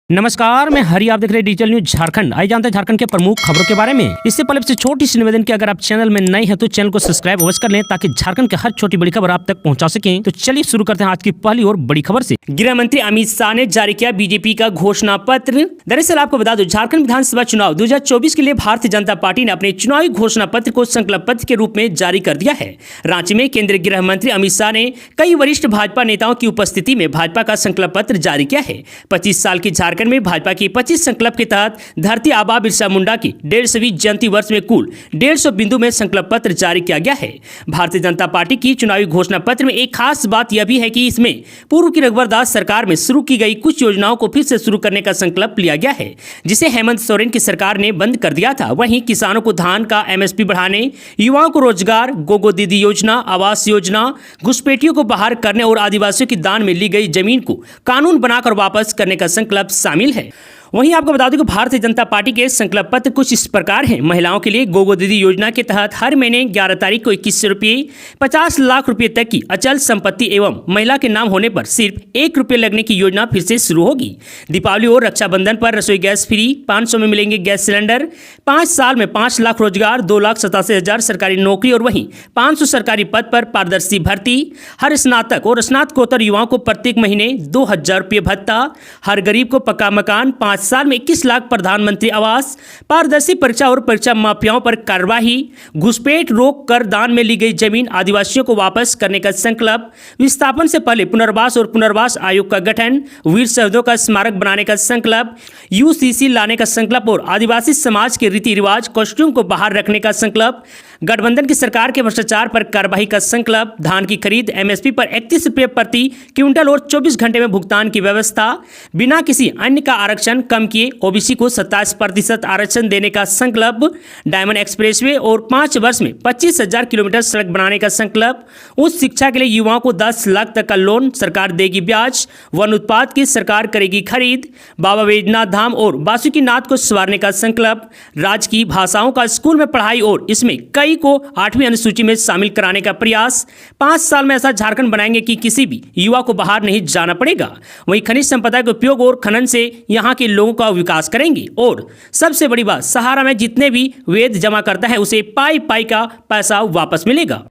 नमस्कार, मैं हरि। आप देख रहे हैं डिजिटल न्यूज झारखंड। आइए जानते हैं झारखंड के प्रमुख खबरों के बारे में। इससे पहले से छोटी सी निवेदन की, अगर आप चैनल में नए हैं तो चैनल को सब्सक्राइब अवश्य कर लें ताकि झारखंड के हर छोटी बड़ी खबर आप तक पहुंचा सकें। तो चलिए शुरू करते हैं आज की पहली और बड़ी खबर से। गृह मंत्री अमित शाह ने जारी किया बीजेपी का घोषणा पत्र। दरअसल आपको बता दो, झारखंड विधानसभा चुनाव 2024 के लिए भारतीय जनता पार्टी ने अपने चुनावी घोषणा पत्र को संकल्प पत्र के रूप में जारी कर दिया है। रांची में केंद्रीय गृह मंत्री अमित शाह ने कई वरिष्ठ भाजपा नेताओं की उपस्थिति में भाजपा का संकल्प पत्र जारी किया है। 25 साल की झारखंड में भाजपा की 25 संकल्प के तहत धरती आबा बिरसा मुंडा की 150वीं जयंती वर्ष में कुल 150 बिंदु में संकल्प पत्र जारी किया गया है। भारतीय जनता पार्टी की चुनावी घोषणा पत्र में एक खास बात यह भी है कि इसमें पूर्व की रघुवर दास सरकार में शुरू की गई कुछ योजनाओं को फिर से शुरू करने का संकल्प लिया गया है, जिसे हेमंत सोरेन की सरकार ने बंद कर दिया था। वहीं किसानों को धान का एमएसपी बढ़ाने, युवाओं को रोजगार, गोगो दीदी योजना, आवास योजना, घुसपैठियों को बाहर करने और आदिवासियों की दान में ली गई जमीन को कानून बनाकर वापस करने का संकल्प शामिल है। वहीं आपको बता दूं कि भारतीय जनता पार्टी के संकल्प पत्र कुछ इस प्रकार हैं। महिलाओं के लिए गोगो दीदी योजना के तहत हर महीने 11 तारीख को 21 रुपये 50 लाख रुपए तक की अचल संपत्ति एवं महिला के नाम होने पर सिर्फ 1 रुपये लगने की योजना फिर से शुरू होगी। दीपावली और रक्षाबंधन पर रसोई गैस फ्री, 500 में मिलेंगे गैस सिलेंडर, 5 साल में 5 लाख रोजगार, 2,87,000 सरकारी नौकरी और वहीं 500 सरकारी पद पर पारदर्शी भर्ती, हर स्नातक और स्नातकोत्तर युवाओं को प्रत्येक महीने 2,000 रुपये भत्ता, हर गरीब को पक्का मकान, 5 साल में 21 लाख प्रधानमंत्री आवास, पारदर्शी परीक्षा और परीक्षा माफियाओं पर कार्रवाई, घुसपैठ रोक कर दान में ली गई जमीन आदिवासियों को वापस करने का संकल्प, विस्थापन से पहले पुनर्वास और पुनर्वास आयोग का गठन, वीर शहीदों का स्मारक बनाने का संकल्प, यूसीसी लाने का संकल्प और आदिवासी समाज के रीति रिवाज कॉस्ट्यूम को बाहर रखने का संकल्प, गठबंधन की सरकार के भ्रष्टाचार पर कार्रवाई का संकल्प, धान की खरीद एमएसपी पर 31 रुपये प्रति क्विंटल और 24 घंटे में भुगतान की व्यवस्था, बिना किसी अन्य का आरक्षण कम किए ओबीसी को 27% आरक्षण देने का संकल्प, डायमंड एक्सप्रेसवे और 5 वर्ष में 25,000 किलोमीटर सड़क बनाने का संकल्प, उच्च शिक्षा के लिए युवाओं को 10 लाख तक का लोन सरकार देगी ब्याज, वन उत्पाद की सरकार करेगी खरीद, बाबा वैद्यनाथ धाम और बासुकीनाथ को संवारने का संकल्प, राज्य की भाषाओं का स्कूल में पढ़ाई और इसमें कई को 8वीं अनुसूची में शामिल कराने का प्रयास, 5 साल में ऐसा झारखंड बनाएंगे कि किसी भी युवा को बाहर नहीं जाना पड़ेगा। वहीं खनिज संपदा के उपयोग और खनन से यहाँ के लोगों का विकास करेंगे और सबसे बड़ी बात, सहारा में जितने भी वेद जमा करता है उसे पाई पाई का पैसा वापस मिलेगा।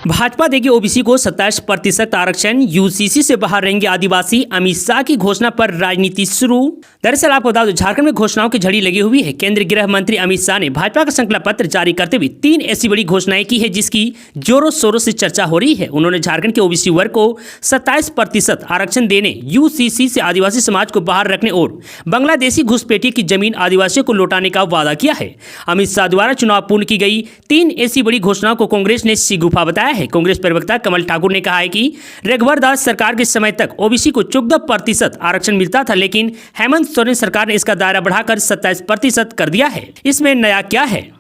भाजपा देगी ओबीसी को 27% आरक्षण, यूसीसी से बाहर रहेंगे आदिवासी, अमित शाह की घोषणा पर राजनीति शुरू। दरअसल आपको बता दो, झारखंड में घोषणाओं की झड़ी लगी हुई है। केंद्रीय गृह मंत्री अमित शाह ने भाजपा का संकल्प पत्र जारी करते हुए 3 ऐसी बड़ी घोषणाएं की है जिसकी जोरों शोरों से चर्चा हो रही है। उन्होंने झारखंड के ओबीसी वर्ग को 27% आरक्षण देने, यूसीसी से आदिवासी समाज को बाहर रखने और बांग्लादेशी घुसपैठी की जमीन आदिवासियों को लौटाने का वादा किया है। अमित शाह द्वारा चुनाव पूर्ण की गई 3 ऐसी बड़ी घोषणाओं को कांग्रेस ने शिगुफा बताया है। कांग्रेस प्रवक्ता कमल ठाकुर ने कहा है कि रघुवर दास सरकार के समय तक ओबीसी को 14% आरक्षण मिलता था, लेकिन हेमंत सोरेन सरकार ने इसका दायरा बढ़ाकर 27% कर दिया है। इसमें नया क्या है?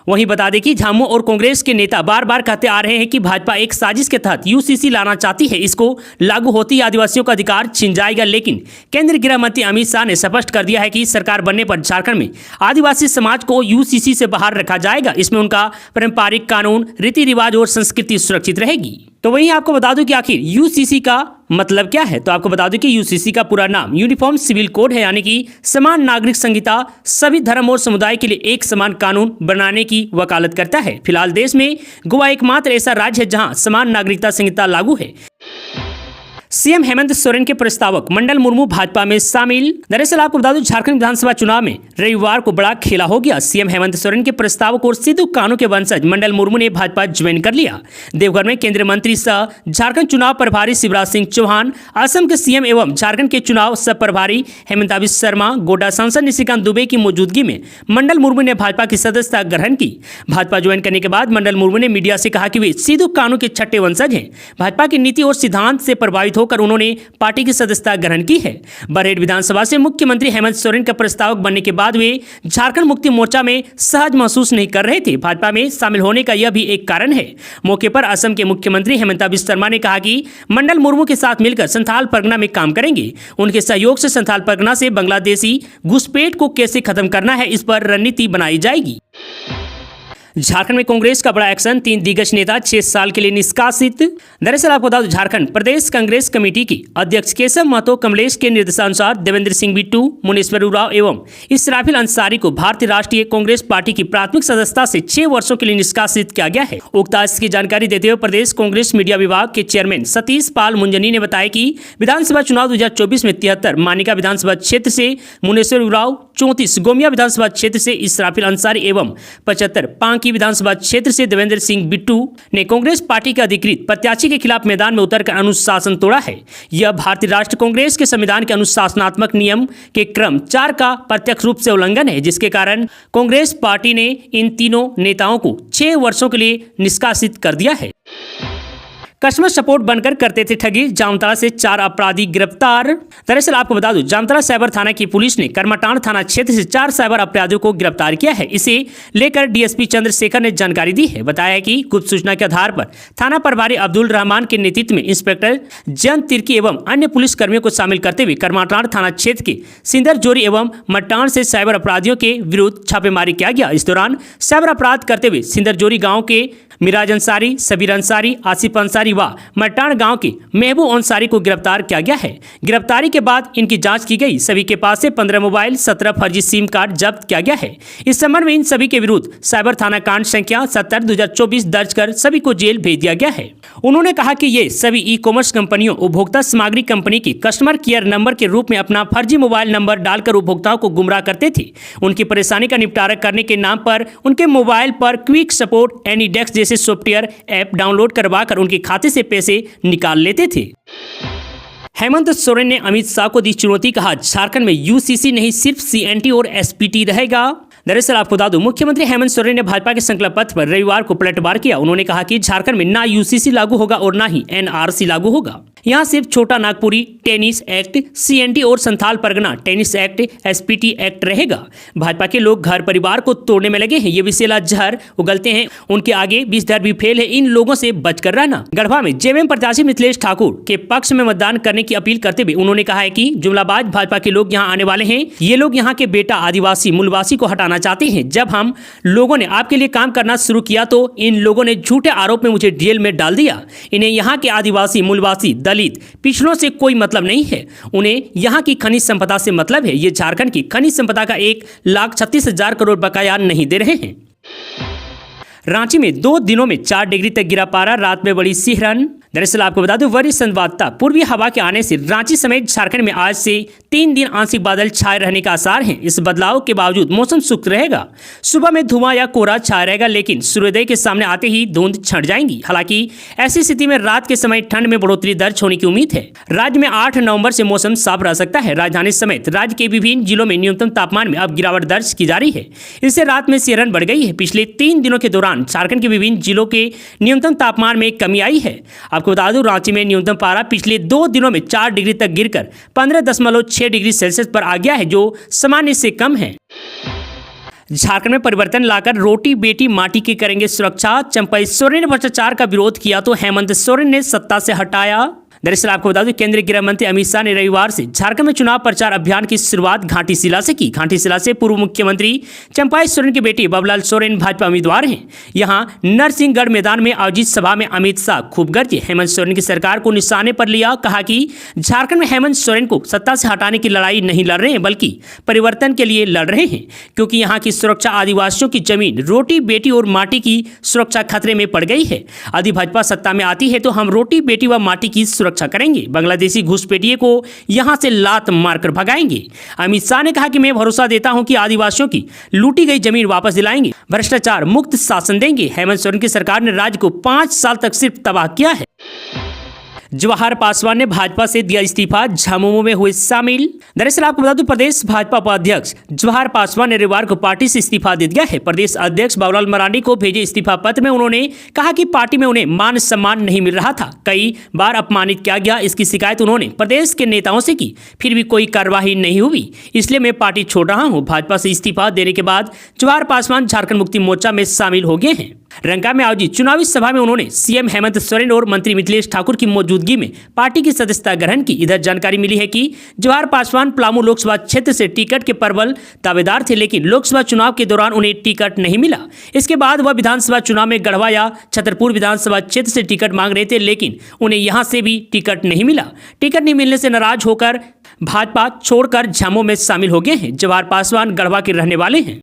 वहीं बता दें कि झामुमो और कांग्रेस के नेता बार बार कहते आ रहे हैं कि भाजपा एक साजिश के तहत यूसीसी लाना चाहती है, इसको लागू होती ही आदिवासियों का अधिकार छिन जाएगा। लेकिन केंद्रीय गृह मंत्री अमित शाह ने स्पष्ट कर दिया है कि सरकार बनने पर झारखंड में आदिवासी समाज को यूसीसी से बाहर रखा जाएगा। इसमें उनका पारंपरिक कानून, रीति रिवाज और संस्कृति सुरक्षित रहेगी। तो वहीं आपको बता दूं कि आखिर यूसीसी का मतलब क्या है। तो आपको बता दूं कि यूसीसी का पूरा नाम यूनिफॉर्म सिविल कोड है, यानी कि समान नागरिक संहिता सभी धर्म और समुदाय के लिए एक समान कानून बनाने की वकालत करता है। फिलहाल देश में गोवा एकमात्र ऐसा राज्य है जहां समान नागरिकता संहिता लागू है। सीएम हेमंत सोरेन के प्रस्तावक मंडल मुर्मू भाजपा में शामिल। दरअसल आपको बता दूं, झारखंड विधानसभा चुनाव में रविवार को बड़ा खेला हो गया। सीएम हेमंत सोरेन के प्रस्तावक और सिद्धू कान्हू के वंशज मंडल मुर्मू ने भाजपा ज्वाइन कर लिया। देवघर में केंद्रीय मंत्री सह झारखंड चुनाव प्रभारी शिवराज सिंह चौहान, असम के सीएम एवं झारखंड के चुनाव सब प्रभारी हेमंता बिस्वा शर्मा, गोड्डा सांसद निशिकांत दुबे की मौजूदगी में मंडल मुर्मू ने भाजपा की सदस्यता ग्रहण की। भाजपा ज्वाइन करने के बाद मंडल मुर्मू ने मीडिया से कहा कि वे सिद्धू कान्हू के छठे वंशज हैं। भाजपा की नीति और सिद्धांत से प्रभावित होकर उन्होंने पार्टी की सदस्यता ग्रहण की है। बरहेट विधानसभा से मुख्यमंत्री हेमंत सोरेन का प्रस्तावक बनने के बाद वे झारखंड मुक्ति मोर्चा में सहज महसूस नहीं कर रहे थे। भाजपा में शामिल होने का यह भी एक कारण है। मौके पर असम के मुख्यमंत्री हेमंता बिस्वा शर्मा ने कहा कि मंडल मुर्मू के साथ मिलकर संथाल परगना में काम करेंगे। उनके सहयोग से संथाल परगना से बांग्लादेशी घुसपैठ को कैसे खत्म करना है, इस पर रणनीति बनाई जाएगी। झारखंड में कांग्रेस का बड़ा एक्शन, 3 दिग्गज नेता 6 साल के लिए निष्कासित। दरअसल आपको बता दूं, झारखंड प्रदेश कांग्रेस कमेटी की अध्यक्ष केशव महतो कमलेश के निर्देशानुसार देवेंद्र सिंह बिट्टू, मुनेश्वर उरांव एवं इसराफिल अंसारी को भारतीय राष्ट्रीय कांग्रेस पार्टी की प्राथमिक सदस्यता से 6 वर्षों के लिए निष्कासित किया गया है। उक्त आदेश की जानकारी देते हुए प्रदेश कांग्रेस मीडिया विभाग के चेयरमैन सतीश पाल मुंजनी ने बताया कि विधानसभा चुनाव 2024 में 73 मानिका विधानसभा क्षेत्र से मुनेश्वर उरांव, 34 गोमिया विधानसभा क्षेत्र से इसराफिल अंसारी एवं 75 पांकी विधानसभा क्षेत्र से देवेंद्र सिंह बिट्टू ने कांग्रेस पार्टी के अधिकृत प्रत्याशी के खिलाफ मैदान में उतरकर अनुशासन तोड़ा है। यह भारतीय राष्ट्रीय कांग्रेस के संविधान के अनुशासनात्मक नियम के क्रम 4 का प्रत्यक्ष रूप से उल्लंघन है, जिसके कारण कांग्रेस पार्टी ने इन तीनों नेताओं को 6 वर्षों के लिए निष्कासित कर दिया है। कस्टमर सपोर्ट बनकर करते थे ठगी, जामताड़ा से 4 अपराधी गिरफ्तार। दरअसल आपको बता दूं, जामताड़ा साइबर थाना की पुलिस ने करमाटांड़ थाना क्षेत्र से 4 साइबर अपराधियों को गिरफ्तार किया है। इसे लेकर डीएसपी चंद्रशेखर ने जानकारी दी है। बताया कि गुप्त सूचना के आधार पर थाना प्रभारी अब्दुल रहमान के नेतृत्व में इंस्पेक्टर जन तिर्की एवं अन्य पुलिस कर्मियों को शामिल करते हुए करमाटांड़ थाना क्षेत्र के सिंदर जोरी एवं मट्टान से साइबर अपराधियों के विरुद्ध छापेमारी किया गया। इस दौरान साइबर अपराध करते हुए सिंदर जोरी गाँव के मिराज अंसारी, सबीर अंसारी, आसिफ अंसारी व मट्टान गांव के महबूब अंसारी को गिरफ्तार किया गया है। गिरफ्तारी के बाद इनकी जांच की गई। सभी के पास से 15 मोबाइल, 17 फर्जी सिम कार्ड जब्त किया गया है। इस संबंध में इन सभी के विरुद्ध साइबर थाना कांड संख्या 70/2024 दर्ज कर सभी को जेल भेज दिया गया है। उन्होंने कहा कि ये सभी ई कॉमर्स कंपनियों उपभोक्ता सामग्री कंपनी की कस्टमर केयर नंबर के रूप में अपना फर्जी मोबाइल नंबर डालकर उपभोक्ताओं को गुमराह करते थे। उनकी परेशानी का निपटारा करने के नाम पर उनके मोबाइल पर क्विक सपोर्ट, एनीडेक्स जैसे सॉफ्टवेयर ऐप डाउनलोड करवाकर उनके खाते से पैसे निकाल लेते थे। हेमंत सोरेन ने अमित शाह को दी चुनौती, कहा झारखंड में यूसीसी नहीं सिर्फ सीएनटी और एसपीटी रहेगा। दरअसल आपको बता दूं, मुख्यमंत्री हेमंत सोरेन ने भाजपा के संकल्प पत्र पर रविवार को पलटवार किया। उन्होंने कहा कि झारखंड में ना यूसीसी लागू होगा और ना ही एनआरसी लागू होगा। यहाँ सिर्फ छोटा नागपुरी टेनिस एक्ट, सीएनटी और Santhal Pargana tennis act, SPT act रहेगा। भाजपा के लोग घर परिवार को तोड़ने में लगे हैं। ये विषैला जहर उगलते हैं, उनके आगे विषधर भी फेल है। इन लोगों से बचकर रहना। गढ़वा में जेएमएम प्रत्याशी मिथिलेश ठाकुर के पक्ष में मतदान करने की अपील करते हुए उन्होंने कहा है कि जुमलाबाज भाजपा के लोग यहाँ आने वाले हैं। ये लोग यहाँ के बेटा आदिवासी मूलवासी को हटाना चाहते हैं। जब हम लोगों ने आपके लिए काम करना शुरू किया तो इन लोगों ने झूठे आरोप में मुझे जेल में डाल दिया। इन्हें यहाँ के आदिवासी, मूलवासी, दलित, पिछड़ों से कोई मतलब नहीं है। उन्हें यहाँ की खनिज संपदा से मतलब है। ये झारखंड की खनिज संपदा का 1,36,000 करोड़ बकाया नहीं दे रहे हैं। रांची में 2 दिनों में 4 डिग्री तक गिरा पारा, रात में बड़ी सिहरन। दरअसल आपको बता दूं, वरिष्ठ संवाददाता पूर्वी हवा के आने से रांची समेत झारखंड में आज से 3 दिन आंशिक बादल छाए रहने का आसार है। इस बदलाव के बावजूद मौसम शुष्क रहेगा। सुबह में धुआं या कोहरा छाया रहेगा, लेकिन सूर्योदय के सामने आते ही धुंध छंट जाएंगी। हालांकि ऐसी स्थिति में रात के समय ठंड में बढ़ोतरी दर्ज होने की उम्मीद है। राज्य में 8 नवंबर से मौसम साफ रह सकता है। राजधानी समेत राज्य के विभिन्न जिलों में न्यूनतम तापमान में अब गिरावट दर्ज की जा रही है। इससे रात में सिहरन बढ़ गई है। पिछले 3 दिनों के दौरान झारखंड के विभिन्न जिलों के न्यूनतम तापमान में कमी आई है। आपको बता दूं, रांची में न्यूनतम पारा पिछले 2 दिनों में 4 डिग्री तक गिरकर 15.6 डिग्री सेल्सियस पर आ गया है, जो सामान्य से कम है। झारखंड में परिवर्तन लाकर रोटी बेटी माटी की करेंगे सुरक्षा। चंपई सोरेन ने भ्रष्टाचार का विरोध किया तो हेमंत सोरेन ने सत्ता से हटाया। दरअसल आपको बता दें, केंद्रीय गृह मंत्री अमित शाह ने रविवार से झारखंड में चुनाव प्रचार अभियान की शुरुआत घाटीशिला से की। घाटीशिला से पूर्व मुख्यमंत्री चंपाई सोरेन के बेटे बाबूलाल सोरेन भाजपा उम्मीदवार हैं। यहां नरसिंहगढ़ मैदान में आयोजित सभा में अमित शाह खूब गरजे। हेमंत सोरेन की सरकार को निशाने पर लिया। कहा कि झारखंड में हेमंत सोरेन को सत्ता से हटाने की लड़ाई नहीं लड़ रहे हैं, बल्कि परिवर्तन के लिए लड़ रहे हैं, क्योंकि यहाँ की सुरक्षा, आदिवासियों की जमीन, रोटी बेटी और माटी की सुरक्षा खतरे में पड़ गई है। यदि भाजपा सत्ता में आती है तो हम रोटी बेटी व माटी की सुरक्षा करेंगे। बांग्लादेशी घुसपैठिए को यहां से लात मारकर भगाएंगे। अमित शाह ने कहा कि मैं भरोसा देता हूं कि आदिवासियों की लूटी गई जमीन वापस दिलाएंगे, भ्रष्टाचार मुक्त शासन देंगे। हेमंत सोरेन की सरकार ने राज्य को 5 साल तक सिर्फ तबाह किया है। जवाहर पासवान ने भाजपा से दिया इस्तीफा, झामुमो में हुए शामिल। दरअसल आपको बता दूं, प्रदेश भाजपा उपाध्यक्ष जवाहर पासवान ने रविवार को पार्टी से इस्तीफा दे दिया है। प्रदेश अध्यक्ष बाबूलाल मरांडी को भेजे इस्तीफा पत्र में उन्होंने कहा कि पार्टी में उन्हें मान सम्मान नहीं मिल रहा था, कई बार अपमानित किया गया। इसकी शिकायत उन्होंने प्रदेश के नेताओं से की, फिर भी कोई कार्रवाई नहीं हुई, इसलिए मैं पार्टी छोड़ रहा हूं। भाजपा से इस्तीफा देने के बाद जवाहर पासवान झारखंड मुक्ति मोर्चा में शामिल हो गए हैं। रंका में आयोजित चुनावी सभा में उन्होंने सीएम हेमंत सोरेन और मंत्री मिथिलेश ठाकुर की मौजूदगी मौजूदगी में पार्टी की सदस्यता ग्रहण की। इधर जानकारी मिली है कि जवाहर पासवान पलामू लोकसभा क्षेत्र से टिकट के प्रबल दावेदार थे, लेकिन लोकसभा चुनाव के दौरान उन्हें टिकट नहीं मिला। इसके बाद वह विधानसभा चुनाव में गढ़वा या छतरपुर विधानसभा क्षेत्र से टिकट मांग रहे थे, लेकिन उन्हें यहां से भी टिकट नहीं मिला। टिकट नहीं मिलने से नाराज होकर भाजपा छोड़कर झामो में शामिल हो गए हैं। जवाहर पासवान गढ़वा के रहने वाले हैं।